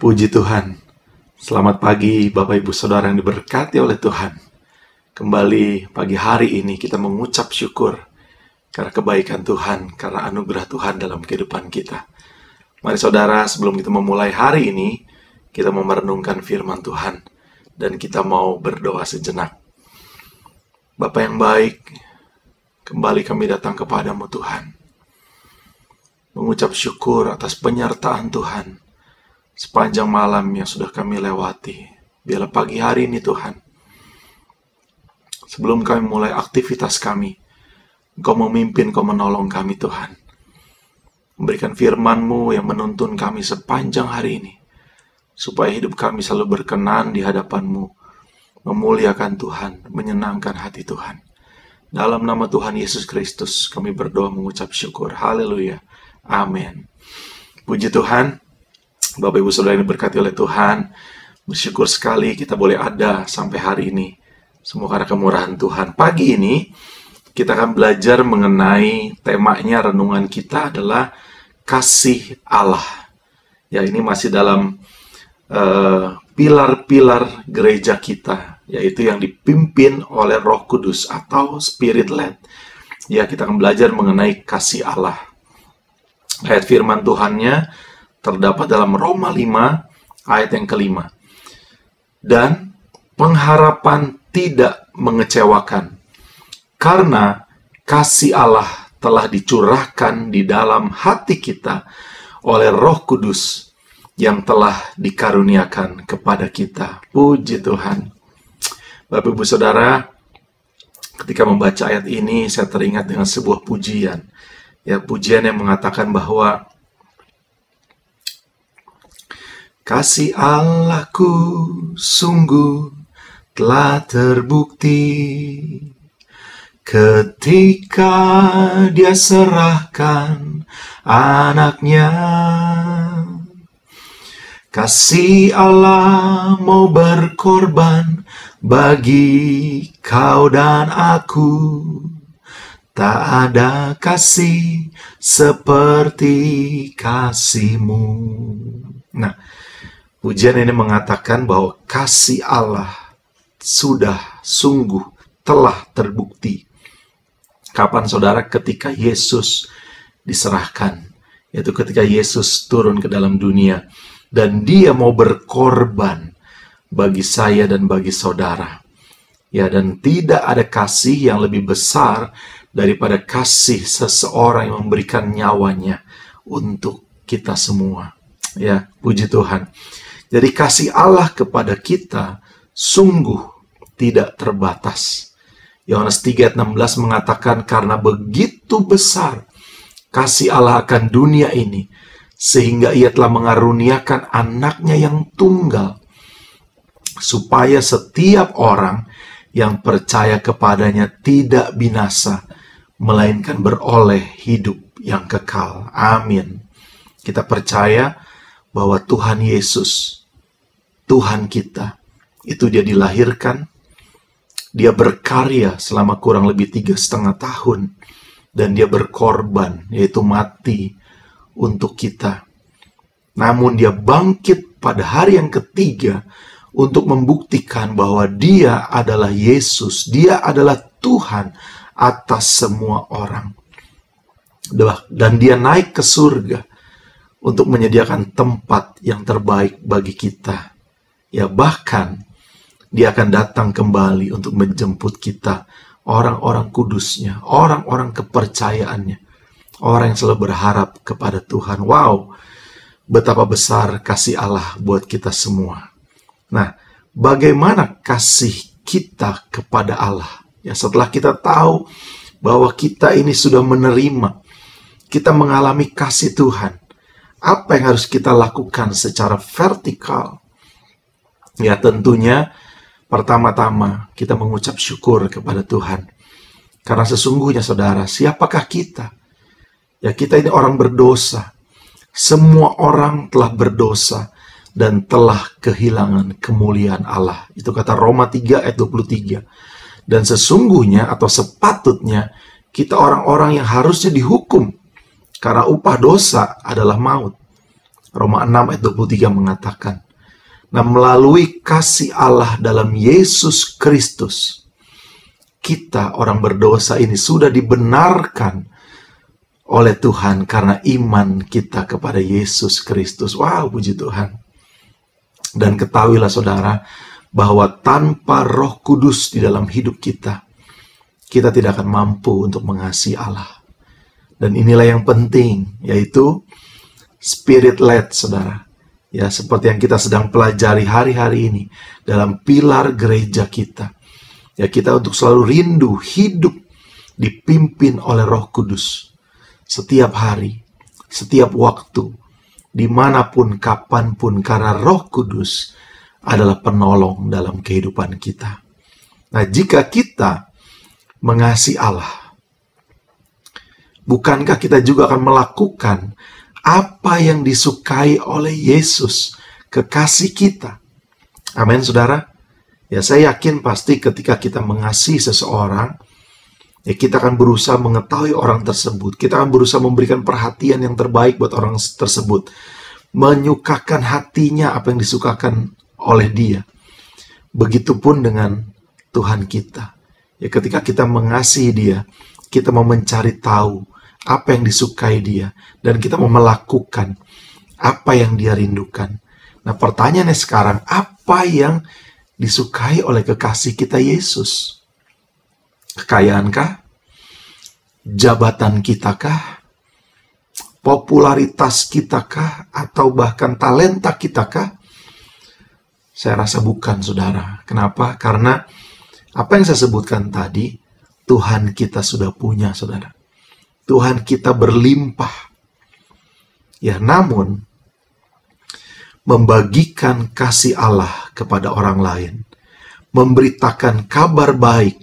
Puji Tuhan. Selamat pagi Bapak Ibu Saudara yang diberkati oleh Tuhan. Kembali pagi hari ini kita mengucap syukur karena kebaikan Tuhan, karena anugerah Tuhan dalam kehidupan kita. Mari saudara, sebelum kita memulai hari ini, kita mau merenungkan firman Tuhan dan kita mau berdoa sejenak. Bapa yang baik, kembali kami datang kepadamu Tuhan, mengucap syukur atas penyertaan Tuhan sepanjang malam yang sudah kami lewati. Biarlah pagi hari ini Tuhan, sebelum kami mulai aktivitas kami, Engkau memimpin, Engkau menolong kami Tuhan. Memberikan firman-Mu yang menuntun kami sepanjang hari ini, supaya hidup kami selalu berkenan di hadapan-Mu, memuliakan Tuhan, menyenangkan hati Tuhan. Dalam nama Tuhan Yesus Kristus kami berdoa mengucap syukur. Haleluya. Amin. Puji Tuhan. Bapak Ibu Saudara yang diberkati oleh Tuhan, bersyukur sekali kita boleh ada sampai hari ini. Semua karena kemurahan Tuhan. Pagi ini kita akan belajar mengenai temanya, renungan kita adalah kasih Allah. Ya, ini masih dalam pilar-pilar gereja kita, yaitu yang dipimpin oleh Roh Kudus atau Spirit Led. Ya, kita akan belajar mengenai kasih Allah. Ayat firman Tuhannya terdapat dalam Roma 5 ayat yang kelima. Dan pengharapan tidak mengecewakan, karena kasih Allah telah dicurahkan di dalam hati kita oleh Roh Kudus yang telah dikaruniakan kepada kita. Puji Tuhan. Bapak Ibu Saudara, ketika membaca ayat ini saya teringat dengan sebuah pujian. Ya, pujian yang mengatakan bahwa kasih Allahku sungguh telah terbukti ketika Dia serahkan anaknya. Kasih Allah mau berkorban bagi kau dan aku. Tak ada kasih seperti kasih-Mu. Nah, pujian ini mengatakan bahwa kasih Allah sudah sungguh telah terbukti. Kapan saudara? Ketika Yesus diserahkan, yaitu ketika Yesus turun ke dalam dunia dan Dia mau berkorban bagi saya dan bagi saudara. Ya, dan tidak ada kasih yang lebih besar daripada kasih seseorang yang memberikan nyawanya untuk kita semua. Ya, puji Tuhan. Jadi kasih Allah kepada kita sungguh tidak terbatas. Yohanes 3 ayat 16 mengatakan, karena begitu besar kasih Allah akan dunia ini, sehingga Ia telah mengaruniakan anaknya yang tunggal, supaya setiap orang yang percaya kepadanya tidak binasa, melainkan beroleh hidup yang kekal. Amin. Kita percaya bahwa Tuhan Yesus, Tuhan kita, itu Dia dilahirkan, Dia berkarya selama kurang lebih 3,5 tahun, dan Dia berkorban, yaitu mati untuk kita. Namun Dia bangkit pada hari yang ketiga untuk membuktikan bahwa Dia adalah Yesus, Dia adalah Tuhan atas semua orang. Dan Dia naik ke surga untuk menyediakan tempat yang terbaik bagi kita. Ya, bahkan Dia akan datang kembali untuk menjemput kita, orang-orang kudusnya, orang-orang kepercayaannya, orang yang selalu berharap kepada Tuhan. Wow, betapa besar kasih Allah buat kita semua. Nah, bagaimana kasih kita kepada Allah? Ya, setelah kita tahu bahwa kita ini sudah menerima, kita mengalami kasih Tuhan, apa yang harus kita lakukan secara vertikal? Ya, tentunya pertama-tama kita mengucap syukur kepada Tuhan. Karena sesungguhnya saudara, siapakah kita? Ya, kita ini orang berdosa. Semua orang telah berdosa dan telah kehilangan kemuliaan Allah. Itu kata Roma 3 ayat 23. Dan sesungguhnya atau sepatutnya kita orang-orang yang harusnya dihukum, karena upah dosa adalah maut. Roma 6 ayat 23 mengatakan, nah melalui kasih Allah dalam Yesus Kristus, kita orang berdosa ini sudah dibenarkan oleh Tuhan karena iman kita kepada Yesus Kristus. Wow, puji Tuhan. Dan ketahuilah saudara, bahwa tanpa Roh Kudus di dalam hidup kita, kita tidak akan mampu untuk mengasihi Allah. Dan inilah yang penting, yaitu Spirit-led, saudara. Ya, seperti yang kita sedang pelajari hari-hari ini dalam pilar gereja kita. Ya, kita untuk selalu rindu hidup dipimpin oleh Roh Kudus. Setiap hari, setiap waktu, dimanapun, kapanpun, karena Roh Kudus adalah penolong dalam kehidupan kita. Nah, jika kita mengasihi Allah, bukankah kita juga akan melakukan apa yang disukai oleh Yesus, kekasih kita? Amin, saudara. Ya, saya yakin pasti ketika kita mengasihi seseorang, ya kita akan berusaha mengetahui orang tersebut. Kita akan berusaha memberikan perhatian yang terbaik buat orang tersebut. Menyukakan hatinya apa yang disukakan oleh dia. Begitupun dengan Tuhan kita. Ya, ketika kita mengasihi dia, kita mau mencari tahu apa yang disukai dia, dan kita mau melakukan apa yang dia rindukan. Nah, pertanyaannya sekarang, apa yang disukai oleh kekasih kita Yesus? Kekayaankah? Jabatan kitakah? Popularitas kitakah? Atau bahkan talenta kitakah? Saya rasa bukan, saudara. Kenapa? Karena apa yang saya sebutkan tadi, Tuhan kita sudah punya, saudara. Tuhan kita berlimpah. Ya, namun membagikan kasih Allah kepada orang lain, memberitakan kabar baik,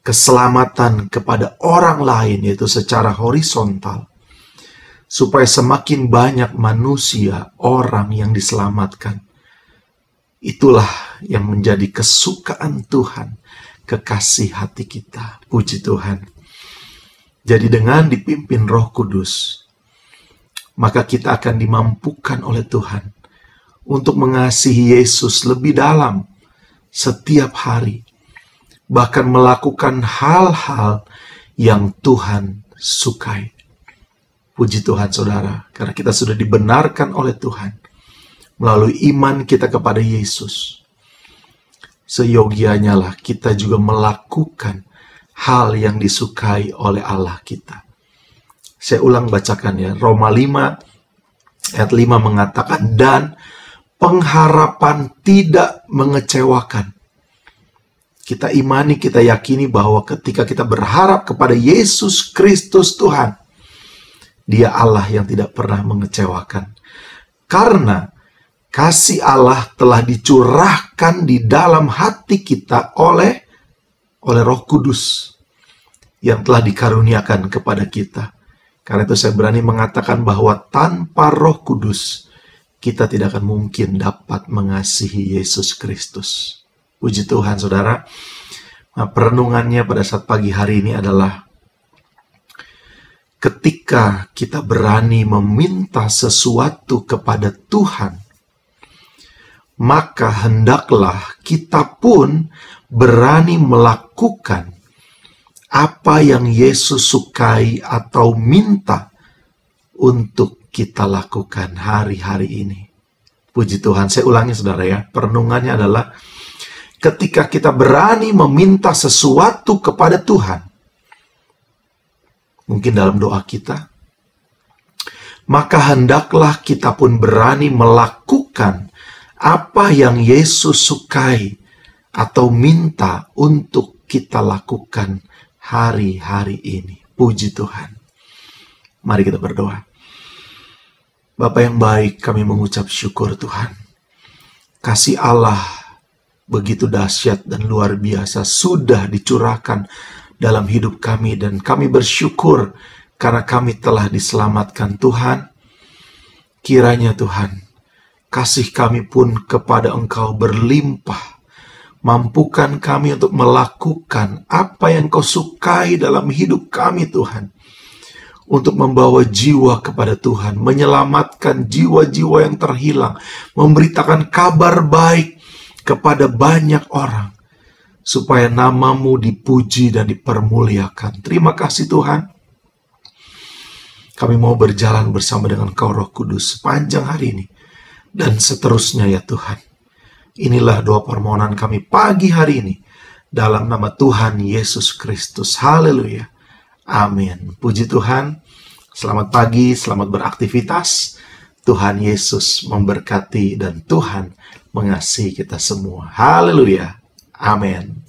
keselamatan kepada orang lain, yaitu secara horizontal, supaya semakin banyak manusia, orang yang diselamatkan. Itulah yang menjadi kesukaan Tuhan, kekasih hati kita. Puji Tuhan. Jadi dengan dipimpin Roh Kudus, maka kita akan dimampukan oleh Tuhan untuk mengasihi Yesus lebih dalam setiap hari. Bahkan melakukan hal-hal yang Tuhan sukai. Puji Tuhan, saudara, karena kita sudah dibenarkan oleh Tuhan melalui iman kita kepada Yesus. Seyogianya lah kita juga melakukan hal yang disukai oleh Allah kita. Saya ulang bacakan ya. Roma 5 ayat 5 mengatakan, dan pengharapan tidak mengecewakan. Kita imani, kita yakini bahwa ketika kita berharap kepada Yesus Kristus Tuhan, Dia Allah yang tidak pernah mengecewakan. Karena kasih Allah telah dicurahkan di dalam hati kita oleh Roh Kudus yang telah dikaruniakan kepada kita. Karena itu saya berani mengatakan bahwa tanpa Roh Kudus, kita tidak akan mungkin dapat mengasihi Yesus Kristus. Puji Tuhan, saudara. Nah, perenungannya pada saat pagi hari ini adalah ketika kita berani meminta sesuatu kepada Tuhan, maka hendaklah kita pun berani melakukan apa yang Yesus sukai atau minta untuk kita lakukan hari-hari ini. Puji Tuhan. Saya ulangi, saudara ya. Perenungannya adalah ketika kita berani meminta sesuatu kepada Tuhan, mungkin dalam doa kita, maka hendaklah kita pun berani melakukan apa yang Yesus sukai atau minta untuk kita lakukan hari-hari ini. Puji Tuhan. Mari kita berdoa. Bapa yang baik, kami mengucap syukur Tuhan. Kasih Allah begitu dahsyat dan luar biasa sudah dicurahkan dalam hidup kami, dan kami bersyukur karena kami telah diselamatkan Tuhan. Kiranya Tuhan, kasih kami pun kepada Engkau berlimpah. Mampukan kami untuk melakukan apa yang Kau sukai dalam hidup kami, Tuhan. untuk membawa jiwa kepada Tuhan, menyelamatkan jiwa-jiwa yang terhilang, memberitakan kabar baik kepada banyak orang, supaya nama-Mu dipuji dan dipermuliakan. Terima kasih Tuhan. Kami mau berjalan bersama dengan Kau Roh Kudus sepanjang hari ini, dan seterusnya ya Tuhan. Inilah doa permohonan kami pagi hari ini, dalam nama Tuhan Yesus Kristus. Haleluya. Amin. Puji Tuhan. Selamat pagi, selamat beraktivitas. Tuhan Yesus memberkati dan Tuhan mengasihi kita semua. Haleluya. Amin.